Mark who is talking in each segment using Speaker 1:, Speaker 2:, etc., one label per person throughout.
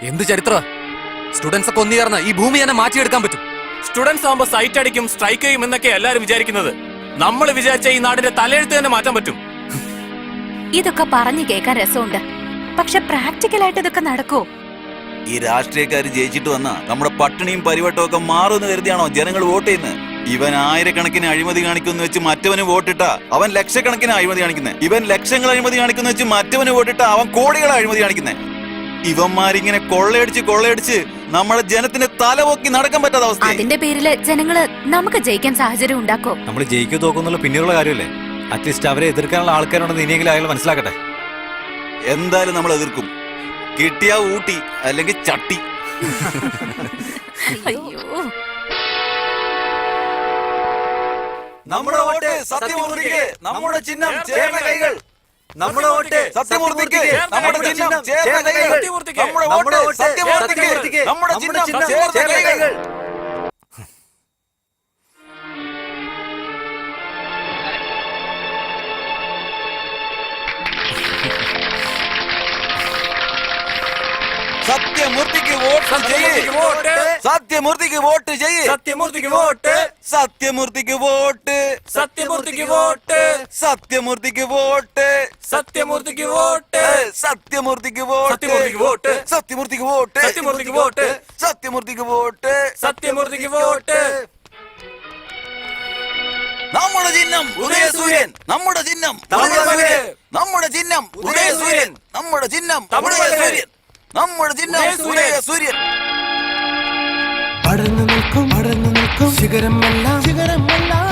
Speaker 1: എന്ത് ചരിത്ര? സ്റ്റുഡൻസ് ഒക്കെ ഒന്നുചേർന്ന് ഈ ഭൂമി തന്നെ മാറ്റിയെടുക്കാൻ പറ്റും.
Speaker 2: സ്റ്റുഡൻസ് ആകുമ്പോ സൈറ്റ് അടിക്കും, സ്ട്രൈക്ക് ചെയ്യും എന്നൊക്കെ എല്ലാരും വിചാരിക്കുന്നത്. നമ്മൾ വിചാരിച്ച ഈ നാടിന്റെ തലയെഴുത്ത് തന്നെ മാറ്റാൻ പറ്റും.
Speaker 3: ഇതൊക്കെ പറഞ്ഞു കേൾക്കാൻ രസമുണ്ട്, പക്ഷെ പ്രാക്ടിക്കലായിട്ട് ഇതൊക്കെ നടക്കോ?
Speaker 4: ഈ രാഷ്ട്രീയക്കാര് ജയിച്ചിട്ട് വന്ന നമ്മുടെ പട്ടിണിയും പരിവട്ടവും ഒക്കെ മാറുമെന്ന് കരുതിയാണോ ജനങ്ങൾ വോട്ട് ചെയ്യുന്നത്? ഇവൻ ആയിരക്കണക്കിന് അഴിമതി കാണിക്കുന്നു വെച്ച് മറ്റവന് വോട്ടിട്ട അവൻ ലക്ഷക്കണക്കിന് അഴിമതി കാണിക്കുന്നത്. ഇവൻ ലക്ഷങ്ങൾ അഴിമതി കാണിക്കുന്നു വെച്ച് മറ്റവന് വോട്ടിട്ട അവൻ കോടികളെ അഴിമതി കാണിക്കുന്നത്. ഇവന്മാരിങ്ങനെ കൊള്ളയടിച്ച് നമ്മളെ ജനത്തിന് തലപൊക്കി നടക്കാൻ പറ്റാത്ത അവസ്ഥ.
Speaker 3: അതിന്റെ പേരില് ജനങ്ങള് നമുക്ക് ജയിക്കാൻ സാഹചര്യം ഉണ്ടാക്കോ?
Speaker 1: നമ്മൾ ജയിക്കോ തോക്കുന്നുള്ള പിന്നീടുള്ള കാര്യമല്ലേ? അറ്റ്ലീസ്റ്റ് അവരെ എതിർക്കാനുള്ള ആൾക്കാരുണ്ടെന്ന് ഇനിയെങ്കിലും അയാൾ മനസ്സിലാക്കട്ടെ.
Speaker 4: എന്തായാലും നമ്മൾ എതിർക്കും. കിട്ടിയാ ഊട്ടി അല്ലെങ്കിൽ ചട്ടി.
Speaker 3: അയ്യോ,
Speaker 4: നമ്മുടെ വോട്ട് സത്യമൂർത്തിക്ക്, നമ്മുടെ ചിഹ്നം ചേർന്ന കൈകൾ. നമ്മുടെ വോട്ട് സത്യമൂർത്തിക്ക്, നമ്മുടെ ചിഹ്നം ചേർന്ന കൈകൾ. നമ്മുടെ വോട്ട് സത്യമൂർത്തിക്ക്, നമ്മുടെ ചിഹ്നം ചേർന്ന കൈകൾ. സത്യമൂർത്തിക്ക് വോട്ട് ചെയ്യ്. സത്യമൂർത്തിക്ക് വോട്ട് ചെയ്യ്.
Speaker 2: സത്യമൂർത്തിക്ക് വോട്ട്,
Speaker 4: സത്യമൂർത്തിക്ക് വോട്ട്,
Speaker 2: സത്യമൂർത്തിക്ക് വോട്ട്,
Speaker 4: സത്യമൂർത്തിക്ക് വോട്ട്,
Speaker 2: സത്യമൂർത്തിക്ക് വോട്ട്,
Speaker 4: സത്യമൂർത്തിക്ക് വോട്ട്,
Speaker 2: സത്യമൂർത്തിക്ക് വോട്ട്,
Speaker 4: സത്യമൂർത്തിക്ക് വോട്ട്,
Speaker 2: സത്യമൂർത്തിക്ക് വോട്ട്,
Speaker 4: സത്യമൂർത്തിക്ക് വോട്ട്,
Speaker 2: സത്യമൂർത്തിക്ക് വോട്ട്.
Speaker 4: നമ്മുടെ ചിഹ്നം ഉദയസൂര്യൻ, നമ്മുടെ ചിഹ്നം ഉദയസൂര്യൻ, നമ്മുടെ ചിഹ്നം ഉദയസൂര്യൻ, നമ്മുടെ ചിഹ്നം ഉദയസൂര്യൻ, നമ്മുടെ ചിഹ്നം ഉദയസൂര്യൻ.
Speaker 5: പടർന്നു നിൽക്കും ശിഖരമല്ല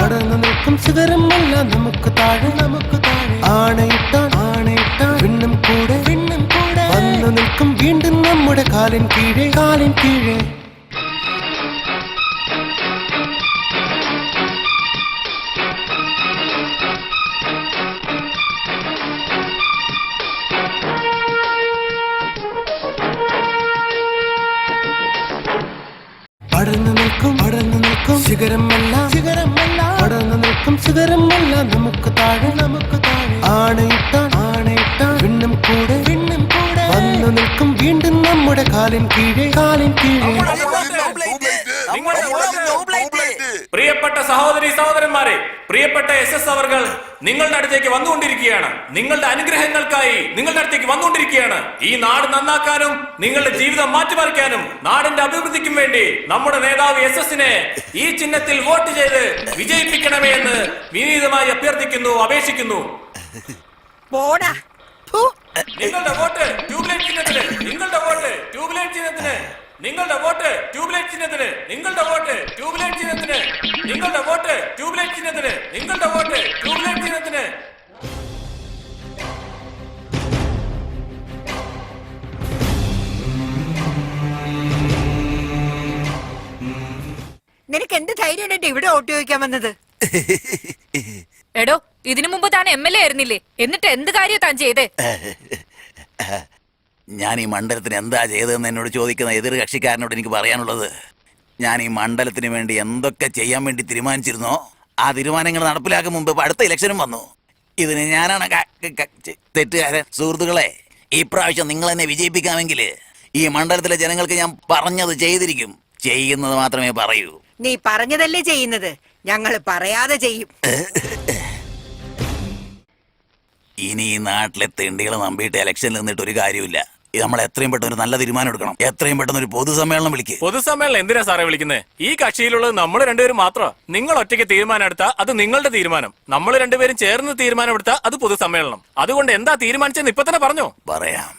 Speaker 5: പടർന്നു നിൽക്കും ശിഖരമല്ല നമുക്ക് താഴെ ആണയിട്ടാൻ വിണ്ണും കൂടെ വന്നു നിൽക്കും വീണ്ടും നമ്മുടെ കാലിൻ കീഴെ പടർന്നു നിൽക്കും ശിഖരമല്ല പടർന്നു നിൽക്കും ശിഖരമല്ല നമുക്ക് താഴെ ആണയിട്ടാൻ വിണ്ണും കൂടെ വന്നു നിൽക്കും വീണ്ടും നമ്മുടെ കാലിൻ കീഴെ
Speaker 2: പ്രിയപ്പെട്ട സഹോദരി സഹോദരന്മാരെ, പ്രിയപ്പെട്ട SS അവർകൾ നിങ്ങളുടെ അടുത്തേക്ക് വന്നുകൊണ്ടിരിക്കുകയാണ്. നിങ്ങളുടെ അനുഗ്രഹങ്ങൾക്കായി നിങ്ങളുടെ അടുത്തേക്ക് വന്നുകൊണ്ടിരിക്കുകയാണ്. ഈ നാട് നന്നാക്കാനും നിങ്ങളുടെ ജീവിതം മാറ്റിമറിക്കാനും നാടിന്റെ അഭിവൃദ്ധിക്കും വേണ്ടി നമ്മുടെ നേതാവ് SS-നെ ഈ ചിഹ്നത്തിൽ വോട്ട് ചെയ്ത് വിജയിപ്പിക്കണമേ എന്ന് വിനീതമായി അഭ്യർത്ഥിക്കുന്നു, അപേക്ഷിക്കുന്നു. നിങ്ങളുടെ വോട്ട് ട്യൂബ്ലൈറ്റ് ചിഹ്നത്തിന്, നിങ്ങളുടെ വോട്ട് ട്യൂബ്ലൈറ്റ് ചിഹ്നത്തിന്, നിങ്ങളുടെ വോട്ട് ട്യൂബ്ലൈറ്റ് ചിഹ്നത്തിന്, നിങ്ങളുടെ വോട്ട് ട്യൂബ്ലൈറ്റ് ചിഹ്നത്തിന്, നിങ്ങളുടെ വോട്ട് ട്യൂബ്ലൈറ്റ് ചിഹ്നത്തിന്, നിങ്ങളുടെ വോട്ട് ട്യൂബ്ലൈറ്റ് ചിഹ്നത്തിന്.
Speaker 6: നിനക്ക് എന്ത് ധൈര്യം ഇവിടെ വോട്ട് ചോദിക്കാൻ വന്നത്?
Speaker 3: എടോ, ഇതിനു മുമ്പ് താൻ MLA ആയിരുന്നില്ലേ? എന്നിട്ട് എന്ത് കാര്യം താൻ ചെയ്തേ?
Speaker 4: ഞാൻ ഈ മണ്ഡലത്തിന് എന്താ ചെയ്തതെന്ന് എന്നോട് ചോദിക്കുന്ന എതിർ കക്ഷിക്കാരനോട് എനിക്ക് പറയാനുള്ളത്, ഞാൻ ഈ മണ്ഡലത്തിന് വേണ്ടി എന്തൊക്കെ ചെയ്യാൻ വേണ്ടി തീരുമാനിച്ചിരുന്നോ ആ തീരുമാനങ്ങൾ നടപ്പിലാക്കും മുമ്പ് അടുത്ത ഇലക്ഷനും വന്നു. ഇതിന് ഞാനാണ് തെറ്റുകാരൻ. സുഹൃത്തുക്കളെ, ഈ പ്രാവശ്യം നിങ്ങൾ എന്നെ വിജയിപ്പിക്കാമെങ്കിൽ ഈ മണ്ഡലത്തിലെ ജനങ്ങൾക്ക് ഞാൻ പറഞ്ഞത് ചെയ്തിരിക്കും. ചെയ്യുന്നത് മാത്രമേ പറയൂ.
Speaker 6: നീ പറഞ്ഞതല്ലേ ചെയ്യുന്നത്, ഞങ്ങള് പറയാതെ ചെയ്യും.
Speaker 4: ഇനി ഈ നാട്ടിലെ തെണ്ടികളെ നമ്പിയിട്ട് ഇലക്ഷനിൽ നിന്നിട്ട് ഒരു കാര്യമില്ല. നമ്മൾ എത്രയും പെട്ടെന്ന് ഒരു നല്ല തീരുമാനം എടുക്കണം. എത്രയും പെട്ടെന്ന് ഒരു പൊതുസമ്മേളനം വിളിക്കുക.
Speaker 2: പൊതുസമ്മേളനം എന്തിനാ സാറേ വിളിക്കുന്നത്? ഈ കക്ഷിയിലുള്ളത് നമ്മൾ രണ്ടുപേരും മാത്രം. നിങ്ങൾ ഒറ്റയ്ക്ക് തീരുമാനം എടുത്താൽ അത് നിങ്ങളുടെ തീരുമാനം. നമ്മൾ രണ്ടുപേരും ചേർന്ന് തീരുമാനം എടുത്താൽ അത് പൊതുസമ്മേളനം. അതുകൊണ്ട് എന്താ തീരുമാനിച്ചെന്ന് ഇപ്പൊ തന്നെ പറഞ്ഞോ?
Speaker 4: പറയാം.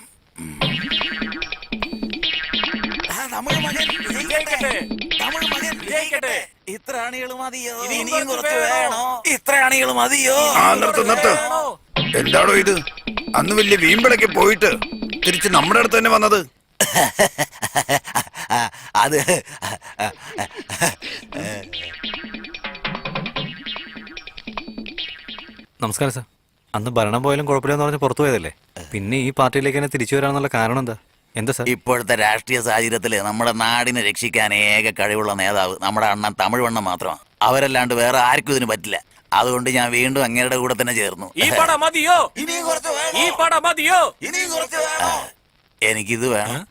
Speaker 4: ഇത്ര അണികൾ മതിയോ? ഇനിയും കുറച്ച് വേണോ? ഇത്ര അണികൾ മതിയോ?
Speaker 7: നിർത്ത്. എന്താണോ ഇത്? അന്ന് വലിയ വീമ്പിളയ്ക്ക് പോയിട്ട് തിരിച്ച് നമ്മുടെ അടുത്ത് തന്നെ വന്നത്?
Speaker 4: അത്
Speaker 1: നമസ്കാരം സാർ. അന്ന് ഭരണം പോയാലും കുഴപ്പമില്ലെന്ന് പറഞ്ഞ് പുറത്തു പോയതല്ലേ? പിന്നെ ഈ പാർട്ടിയിലേക്ക് തന്നെ തിരിച്ചു വരാനുള്ള കാരണം എന്താ സാർ?
Speaker 4: ഇപ്പോഴത്തെ രാഷ്ട്രീയ സാഹചര്യത്തില് നമ്മുടെ നാടിനെ രക്ഷിക്കാൻ ഏക കഴിവുള്ള നേതാവ് നമ്മുടെ അണ്ണൻ തമിഴ്വണ്ണം മാത്രമാണ്. അവരല്ലാണ്ട് വേറെ ആർക്കും ഇതിന് പറ്റില്ല. അതുകൊണ്ട് ഞാൻ വീണ്ടും അങ്ങയുടെ കൂടെ തന്നെ ചേർന്നു.
Speaker 2: എനിക്കിത് വേണം.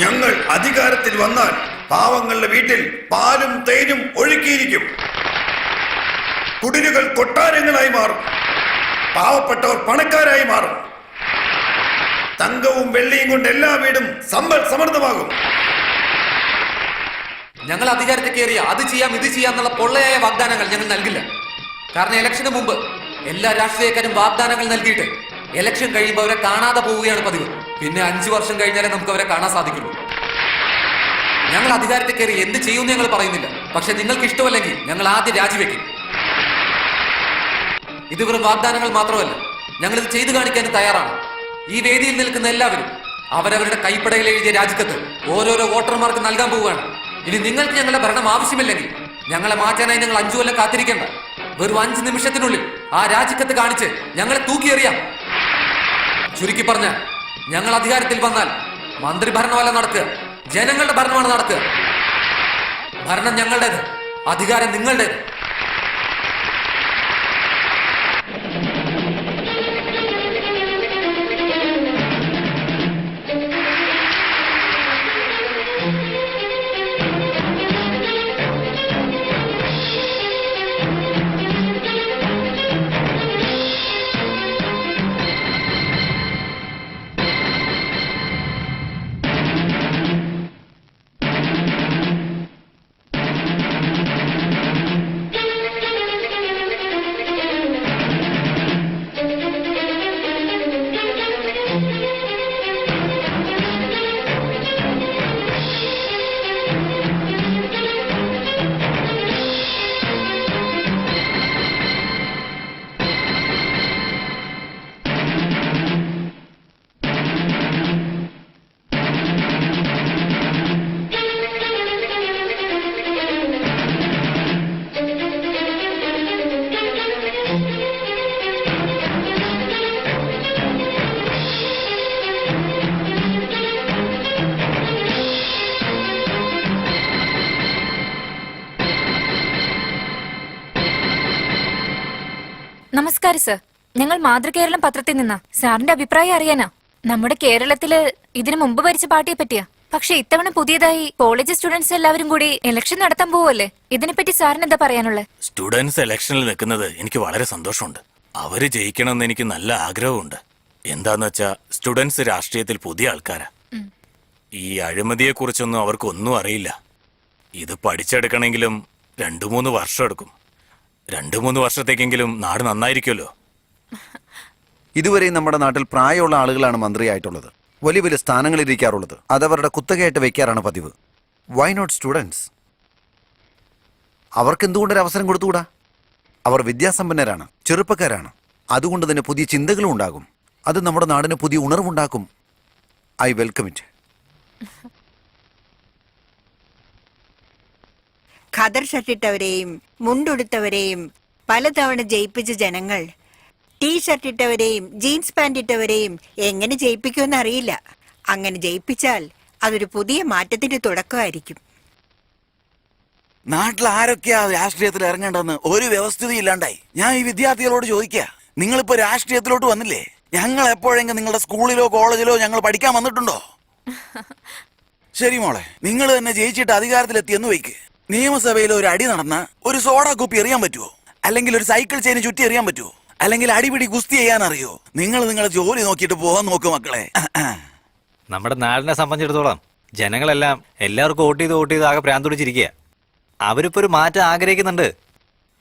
Speaker 7: ഞങ്ങൾ അധികാരത്തിൽ വന്നാൽ പാവങ്ങളുടെ വീട്ടിൽ പാലും തേനും ഒഴുക്കിയിരിക്കും. കുടിലുകൾ കൊട്ടാരങ്ങളായി മാറും. പാവപ്പെട്ടവർ പണക്കാരായി മാറും. തങ്കവും വെള്ളിയും കൊണ്ട് എല്ലാ വീടും സമ്പൽ സമൃദ്ധമാകും.
Speaker 8: ഞങ്ങൾ അധികാരത്തിൽ കയറിയ അത് ചെയ്യാം ഇത് ചെയ്യാം എന്നുള്ള പൊള്ളയായ വാഗ്ദാനങ്ങൾ ഞങ്ങൾ നൽകില്ല. കാരണം ഇലക്ഷന് മുമ്പ് എല്ലാ രാഷ്ട്രീയക്കാരും വാഗ്ദാനങ്ങൾ നൽകിയിട്ട് ഇലക്ഷൻ കഴിയുമ്പോൾ അവരെ കാണാതെ പോവുകയാണ് പതിവ്. പിന്നെ 5 വർഷം കഴിഞ്ഞാലേ നമുക്ക് അവരെ കാണാൻ സാധിക്കുള്ളൂ. ഞങ്ങൾ അധികാരത്തിൽ കയറി എന്ത് ചെയ്യുമെന്ന് ഞങ്ങൾ പറയുന്നില്ല. പക്ഷെ നിങ്ങൾക്ക് ഇഷ്ടമല്ലെങ്കിൽ ഞങ്ങൾ ആദ്യം രാജിവെക്കും. ഇത് വെറും വാഗ്ദാനങ്ങൾ മാത്രമല്ല, ഞങ്ങളിത് ചെയ്തു കാണിക്കാനും തയ്യാറാണ്. ഈ വേദിയിൽ നിൽക്കുന്ന എല്ലാവരും അവരവരുടെ കൈപ്പടയിൽ എഴുതിയ രാജിക്കത്ത് ഓരോരോ വോട്ടർമാർക്ക് നൽകാൻ പോവുകയാണ്. ഇനി നിങ്ങൾക്ക് ഞങ്ങളുടെ ഭരണം ആവശ്യമില്ലെങ്കിൽ ഞങ്ങളെ മാറ്റാനായി ഞങ്ങൾ 5 കൊല്ലം കാത്തിരിക്കേണ്ട. വെറും 5 നിമിഷത്തിനുള്ളിൽ ആ രാജിക്കത്ത് കാണിച്ച് ഞങ്ങളെ തൂക്കിയെറിയാം. ചുരുക്കി പറഞ്ഞ, ഞങ്ങൾ അധികാരത്തിൽ വന്നാൽ മന്ത്രി ഭരണമല്ല നടക്കുക, ജനങ്ങളുടെ ഭരണമാണ് നടക്കുക. ഭരണം ഞങ്ങളുടേത്, അധികാരം നിങ്ങളുടേത്.
Speaker 3: നമസ്കാരം സർ, ഞങ്ങൾ മാതൃകേരളം പത്രത്തിൽ നിന്നാ. സാറിന്റെ അഭിപ്രായം അറിയാനാ. നമ്മുടെ കേരളത്തില് ഇതിനു മുമ്പ് ഭരിച്ച പാർട്ടിയെ പറ്റിയാ. പക്ഷെ ഇത്തവണ പുതിയതായി കോളേജ് സ്റ്റുഡൻസ് എല്ലാവരും കൂടി ഇലക്ഷൻ നടത്താൻ പോവല്ലേ. ഇതിനെപ്പറ്റി സാറിന് എന്താ പറയാനുള്ളത്?
Speaker 1: സ്റ്റുഡൻസ് ഇലക്ഷനിൽ നിൽക്കുന്നത് എനിക്ക് വളരെ സന്തോഷമുണ്ട്. അവര് ജയിക്കണമെന്ന് എനിക്ക് നല്ല ആഗ്രഹമുണ്ട്. എന്താന്ന് വെച്ചാ സ്റ്റുഡൻസ് രാഷ്ട്രീയത്തിൽ പുതിയ ആൾക്കാരാ. ഈ അഴിമതിയെ കുറിച്ചൊന്നും അവർക്കൊന്നും അറിയില്ല. ഇത് പഠിച്ചെടുക്കണമെങ്കിലും 2-3 വർഷം എടുക്കും. 2-3 വർഷത്തേക്കെങ്കിലും നാട് നന്നായിരിക്കുമല്ലോ.
Speaker 9: ഇതുവരെയും നമ്മുടെ നാട്ടിൽ പ്രായമുള്ള ആളുകളാണ് മന്ത്രിയായിട്ടുള്ളത്, വലിയ വലിയ സ്ഥാനങ്ങളിൽ ഇരിക്കാറുള്ളത്. അതവരുടെ കുത്തകയായിട്ട് വെക്കാറാണ് പതിവ്. Why not students? അവർക്ക് എന്തുകൊണ്ടൊരു അവസരം കൊടുത്തുകൂടാ? അവർ വിദ്യാസമ്പന്നരാണ്, ചെറുപ്പക്കാരാണ്. അതുകൊണ്ട് തന്നെ പുതിയ ചിന്തകളും ഉണ്ടാകും. അത് നമ്മുടെ നാടിന് പുതിയ ഉണർവുണ്ടാക്കും. I welcome it.
Speaker 6: ഖദർ ഷർട്ടിട്ടവരെയും മുണ്ടുടുത്തവരെയും പലതവണ ജയിപ്പിച്ച ജനങ്ങൾ ടീഷർട്ട് ഇട്ടവരെയും ജീൻസ് പാന്റ് ഇട്ടവരെയും എങ്ങനെ ജയിപ്പിക്കുമെന്ന് അറിയില്ല. അങ്ങനെ ജയിപ്പിച്ചാൽ അതൊരു പുതിയ മാറ്റത്തിന്റെ തുടക്കമായിരിക്കും.
Speaker 4: നാട്ടിൽ ആരൊക്കെയാ രാഷ്ട്രീയത്തിൽ ഇറങ്ങേണ്ടതെന്ന് ഒരു വ്യവസ്ഥിതി ഇല്ലാണ്ടായി. ഞാൻ ഈ വിദ്യാർത്ഥികളോട് ചോദിക്കുക, നിങ്ങളിപ്പോ രാഷ്ട്രീയത്തിലോട്ട് വന്നില്ലേ? ഞങ്ങൾ എപ്പോഴെങ്കിലും നിങ്ങളുടെ സ്കൂളിലോ കോളേജിലോ ഞങ്ങൾ പഠിക്കാൻ വന്നിട്ടുണ്ടോ? ശരി മോളെ, നിങ്ങൾ തന്നെ ജയിച്ചിട്ട് അധികാരത്തിലെത്തിയെന്ന് വയ്ക്ക്. നിയമസഭയിൽ ഒരു അടി നടന്ന ഒരു സോഡ കുപ്പി എറിയാൻ പറ്റുമോ? അല്ലെങ്കിൽ ഒരു സൈക്കിൾ ചെയിന് ചുറ്റി എറിയാൻ പറ്റുമോ? അല്ലെങ്കിൽ അടിപിടി ഗുസ്തി ചെയ്യാൻ അറിയോ? നിങ്ങൾ നിങ്ങളുടെ ജോലി നോക്കിയിട്ട് പോകാൻ നോക്കൂ മക്കളെ.
Speaker 1: നമ്മുടെ നാടിനെ സംബന്ധിച്ചിടത്തോളം ജനങ്ങളെല്ലാം എല്ലാവർക്കും വോട്ട് ചെയ്ത് ആകെ പ്രാന്ത് പിടിച്ചിരിക്കുക. അവരിപ്പോ ഒരു മാറ്റം ആഗ്രഹിക്കുന്നുണ്ട്.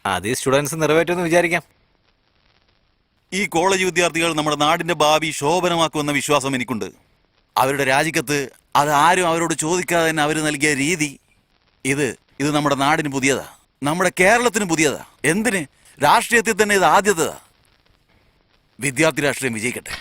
Speaker 1: അത് ഈ സ്റ്റുഡൻസ് നിറവേറ്റുമെന്ന് വിചാരിക്കാം.
Speaker 4: ഈ കോളേജ് വിദ്യാർത്ഥികൾ നമ്മുടെ നാടിന്റെ ഭാവി ശോഭനമാക്കുമെന്ന വിശ്വാസം എനിക്കുണ്ട്. അവരുടെ രാജിക്കത്ത് അത് ആരും അവരോട് ചോദിക്കാതെ തന്നെ അവർ നൽകിയ രീതി, ഇത് നമ്മുടെ നാടിന് പുതിയതാ, നമ്മുടെ കേരളത്തിന് പുതിയതാ. എന്തിന്? രാഷ്ട്രീയത്തിൽ തന്നെ ഇത് ആദ്യത്തേതാ. വിദ്യാർത്ഥി രാഷ്ട്രീയം വിജയിക്കട്ടെ.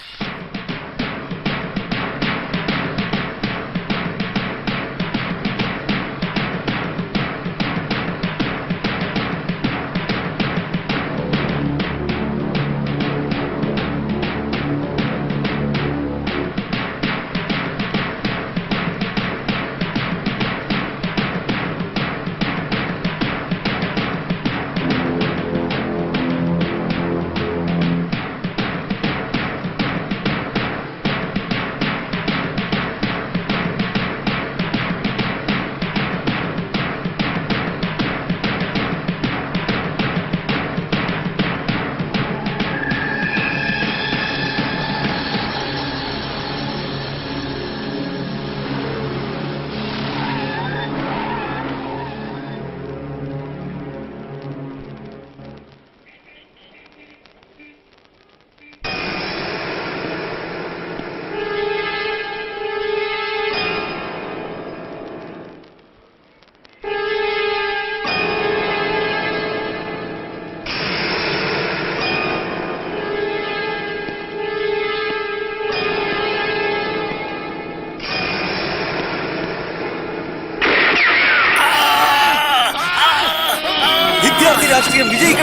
Speaker 9: രാഷ്ട്രീയം വിജയിക്കും.